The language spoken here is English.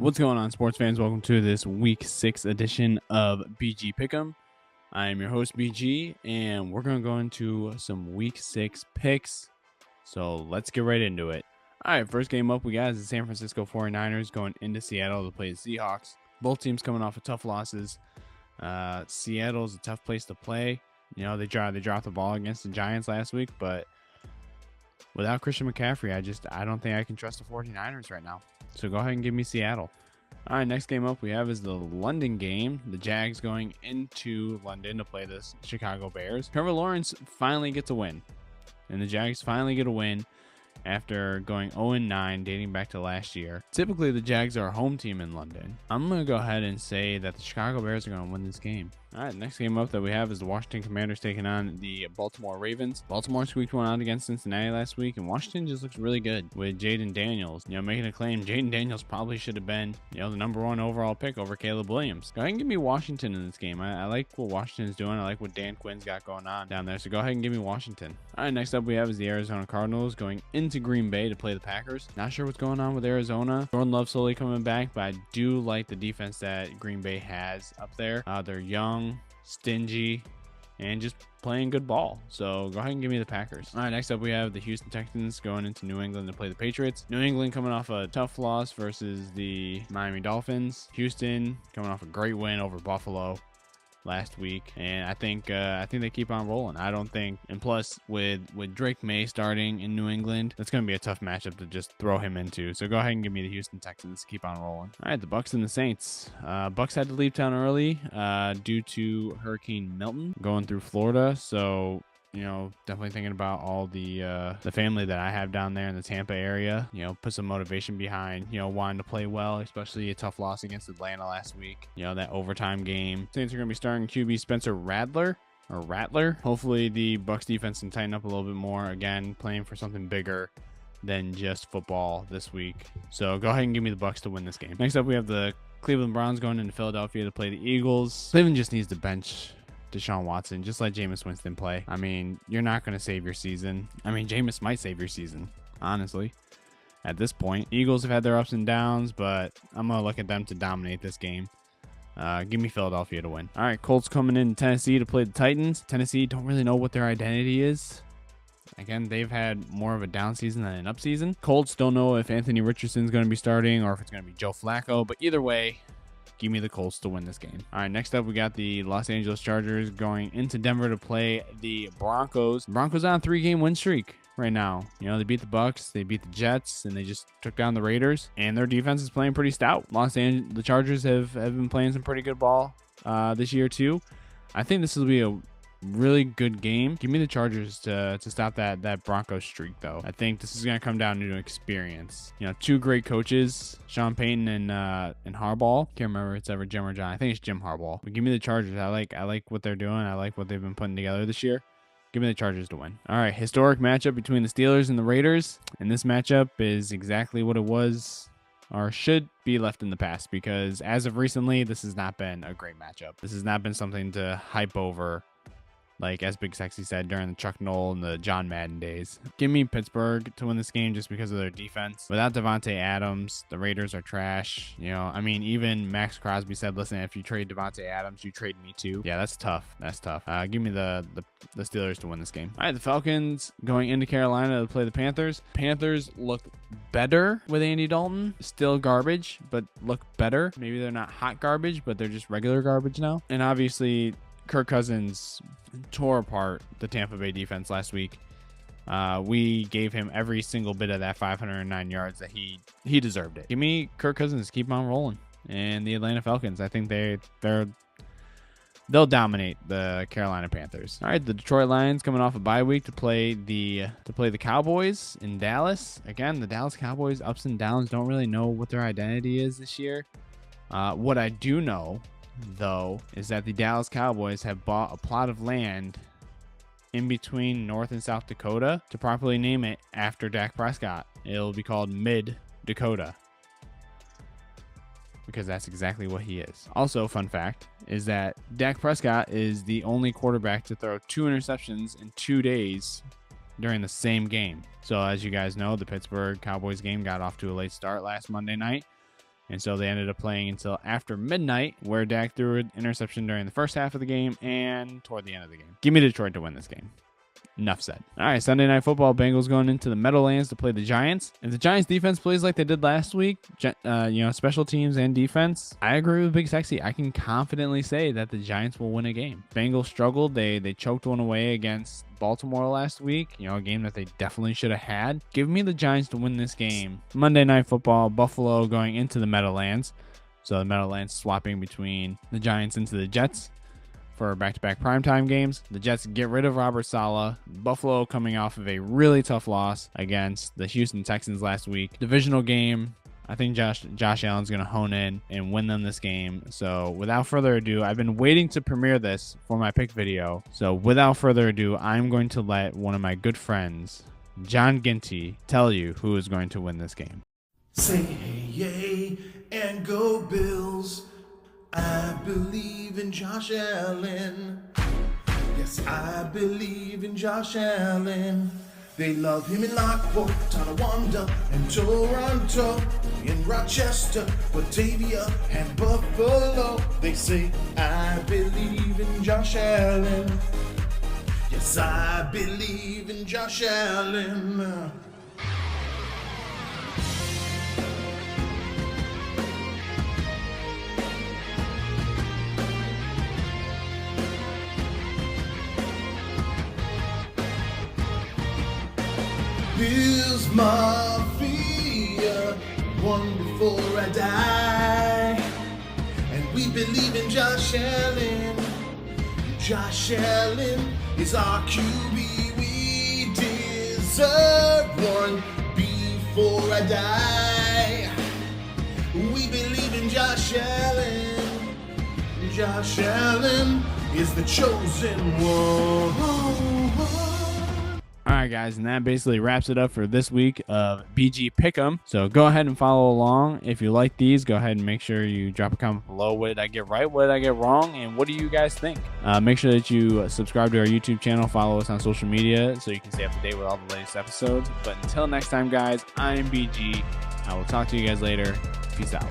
What's going on, sports fans? Welcome to this week 6 edition of BG Pick'em. I am your host, BG, and we're going to go into some week 6 picks. So let's get right into it. All right, first game up we got is the San Francisco 49ers going into Seattle to play the Seahawks. Both teams coming off of tough losses. Seattle's a tough place to play. You know, they dropped the ball against the Giants last week, but without Christian McCaffrey, I don't think I can trust the 49ers right now. So go ahead and give me Seattle. All right, next game up we have is the London game. The Jags going into London to play the Chicago Bears. Trevor Lawrence finally gets a win. And the Jags finally get a win after going 0-9 dating back to last year. Typically, the Jags are a home team in London. I'm going to go ahead and say that the Chicago Bears are going to win this game. All right, next game up that we have is the Washington Commanders taking on the Baltimore Ravens. Baltimore squeaked one out against Cincinnati last week, and Washington just looks really good with Jaden Daniels. You know, making a claim, Jaden Daniels probably should have been, the number 1 overall pick over Caleb Williams. Go ahead and give me Washington in this game. I like what Washington's doing. I like what Dan Quinn's got going on down there. So go ahead and give me Washington. All right, next up we have is the Arizona Cardinals going into Green Bay to play the Packers. Not sure what's going on with Arizona. Jordan Love slowly coming back, but I do like the defense that Green Bay has up there. They're young, stingy, and just playing good ball. So go ahead and give me the Packers. All right, next up we have the Houston Texans going into New England to play the Patriots. New England coming off a tough loss versus the Miami Dolphins. Houston coming off a great win over Buffalo last week, and I think they keep on rolling. I don't think, and plus with Drake May starting in New England, that's going to be a tough matchup to just throw him into. So go ahead and give me the Houston Texans. Keep on rolling. All right, the Bucks and the Saints. Bucks had to leave town early due to Hurricane Milton going through Florida. So definitely thinking about all the family that I have down there in the Tampa area. Put some motivation behind, wanting to play well, especially a tough loss against Atlanta last week. That overtime game. Saints are going to be starting QB Spencer Rattler. Hopefully the Bucks defense can tighten up a little bit more. Again, playing for something bigger than just football this week. So go ahead and give me the Bucks to win this game. Next up, we have the Cleveland Browns going into Philadelphia to play the Eagles. Cleveland just needs to bench Deshaun Watson. Just let Jameis Winston play. I mean, you're not going to save your season. I mean, Jameis might save your season, honestly, at this point. Eagles have had their ups and downs, but I'm going to look at them to dominate this game. Give me Philadelphia to win. All right, Colts coming in Tennessee to play the Titans. Tennessee don't really know what their identity is. Again, they've had more of a down season than an up season. Colts don't know if Anthony Richardson's going to be starting or if it's going to be Joe Flacco, but either way, give me the Colts to win this game. All right, next up, we got the Los Angeles Chargers going into Denver to play the Broncos. Broncos on a 3-game win streak right now. They beat the Bucks, they beat the Jets, and they just took down the Raiders, and their defense is playing pretty stout. The Chargers have been playing some pretty good ball this year too. I think this will be a really good game. Give me the Chargers to stop that Broncos streak, though. I think this is going to come down to experience. Two great coaches, Sean Payton and Harbaugh. Can't remember if it's ever Jim or John. I think it's Jim Harbaugh. But give me the Chargers. I like what they're doing. I like what they've been putting together this year. Give me the Chargers to win. All right, historic matchup between the Steelers and the Raiders. And this matchup is exactly what it was, or should be, left in the past, because as of recently, this has not been a great matchup. This has not been something to hype over, like as Big Sexy said during the Chuck Noll and the John Madden days. Give me Pittsburgh to win this game just because of their defense. Without Devontae Adams, the Raiders are trash. Even Max Crosby said, listen, if you trade Devontae Adams, you trade me too. Yeah, that's tough. Give me the Steelers to win this game. All right, the Falcons going into Carolina to play the Panthers. Panthers look better with Andy Dalton. Still garbage, but look better. Maybe they're not hot garbage, but they're just regular garbage now. And obviously, Kirk Cousins tore apart the Tampa Bay defense last week. We gave him every single bit of that 509 yards that he deserved it. Give me Kirk Cousins. Keep on rolling. And the Atlanta Falcons, I think they'll dominate the Carolina Panthers. All right, the Detroit Lions coming off a bye week to play the Cowboys in Dallas. Again, the Dallas Cowboys, ups and downs, don't really know what their identity is this year. What I do know, though, is that the Dallas Cowboys have bought a plot of land in between North and South Dakota to properly name it after Dak Prescott. It'll be called Mid Dakota, because that's exactly what he is. Also, fun fact is that Dak Prescott is the only quarterback to throw 2 interceptions in 2 days during the same game. So as you guys know, the Pittsburgh Cowboys game got off to a late start last Monday night, And so they ended up playing until after midnight, where Dak threw an interception during the first half of the game and toward the end of the game. Give me Detroit to win this game. Enough said. All right, Sunday Night Football. Bengals going into the Meadowlands to play the Giants. If the Giants defense plays like they did last week, special teams and defense, I agree with Big Sexy. I can confidently say that the Giants will win a game. Bengals struggled. They choked one away against Baltimore last week, a game that they definitely should have had. Give me the Giants to win this game. Monday Night Football. Buffalo going into the Meadowlands. So the Meadowlands swapping between the Giants into the Jets for back-to-back primetime games. The Jets get rid of Robert Saleh. Buffalo coming off of a really tough loss against the Houston Texans last week. Divisional game. I think Josh Allen's going to hone in and win them this game. So without further ado, I've been waiting to premiere this for my pick video. So without further ado, I'm going to let one of my good friends, John Ginty, tell you who is going to win this game. Say hey, yay, and go Bills. I believe in Josh Allen. Yes, I believe in Josh Allen. They love him in Lockport, Tonawanda, and Toronto, in Rochester, Batavia, and Buffalo. They say, I believe in Josh Allen. Yes, I believe in Josh Allen. Bills Mafia, one before I die. And we believe in Josh Allen. Josh Allen is our QB. We deserve one before I die. We believe in Josh Allen. Josh Allen is the chosen one. All right, guys, and that basically wraps it up for this week of BG Pick'em. So go ahead and follow along. If you like these, go ahead and make sure you drop a comment below. What did I get right? What did I get wrong? And what do you guys think? Make sure that you subscribe to our YouTube channel, follow us on social media so you can stay up to date with all the latest episodes. But until next time, guys, I'm BG. I will talk to you guys later. Peace out.